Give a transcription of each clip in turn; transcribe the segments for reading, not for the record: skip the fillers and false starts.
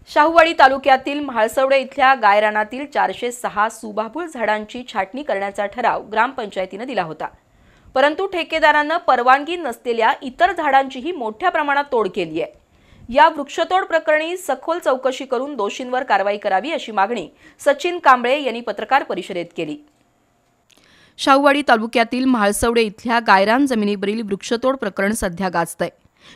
शाहूवाडी तालुक्यातील म्हाळसवडे इथल्या गायरानातील 406 सुबाबूळ झाडांची छाटणी करण्याचा ठराव ग्रामपंचायतीने दिला होता। परंतु ठेकेदाराने परवानगी नसलेल्या इतर झाडांचीही मोठ्या प्रमाणात तोड केली आहे। या वृक्षतोड प्रकरणी सखोल चौकशी करून दोषींवर कारवाई करावी अशी मागणी सचिन कांबळे यांनी पत्रकार परिषदेत केली। शाहूवाडी तालुक्यातील म्हाळसवडे इथल्या गायरान जमिनीवरील वृक्षतोड प्रकरण सध्या गाजतंय।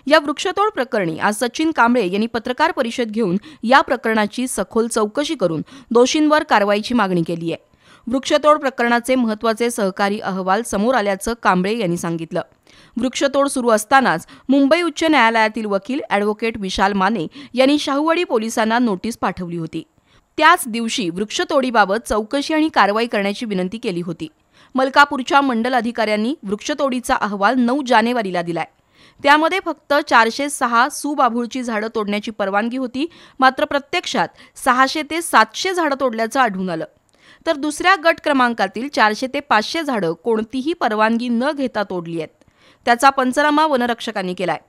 या वृक्षतोड प्रकरणी आज सचिन कांबळे यांनी पत्रकार परिषद घेऊन या प्रकरणाची सखोल चौकशी करून दोषींवर कारवाईची मागणी केली आहे। वृक्षतोड प्रकरणाचे महत्त्वाचे सहकारी अहवाल समोर आल्याचं कांबळे यांनी सांगितलं। वृक्षतोड सुरू असतानाच मुंबई उच्च न्यायालयातील वकील ॲडव्होकेट विशाल माने यांनी शाहूवाडी पोलिसांना नोटीस पाठवली होती। त्याच दिवशी वृक्षतोडीबाबत चौकशी आणि कारवाई करण्याची विनंती केली होती। मलकापूरच्या मंडल अधिकाऱ्यांनी वृक्षतोडीचा अहवाल 9 जानेवारीला दिलाय। त्यामध्ये फक्त 406 सुबाबूळची झाडं तोडण्याची परवानगी होती, मात्र प्रत्यक्षात 600 ते 700 झाडं तोडल्याचं आढळून आलं। तर दुसऱ्या गट क्रमांकातील 400 ते 500 झाडं कोणतीही परवानगी न घेता तोडली आहेत। त्याचा पंचनामा वनरक्षकांनी केलाय।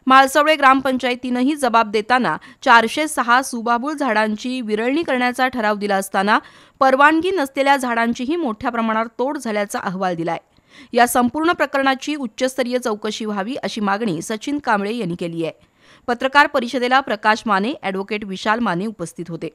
म्हाळसवडे ग्रामपंचायतीनेही जबाब देताना 406 सुबाबूळ झाडांची विरळणी करण्याचा ठराव दिला असताना परवानगी नसलेल्या झाडांचीही मोठ्या प्रमाणात तोड झाल्याचा अहवाल दिलाय। या संपूर्ण प्रकरणाची उच्चस्तरीय चौकशी व्हावी अशी मागणी सचिन कांबळे यांनी केली आहे। पत्रकार परिषदेला प्रकाश माने, ॲडव्होकेट विशाल माने उपस्थित होते।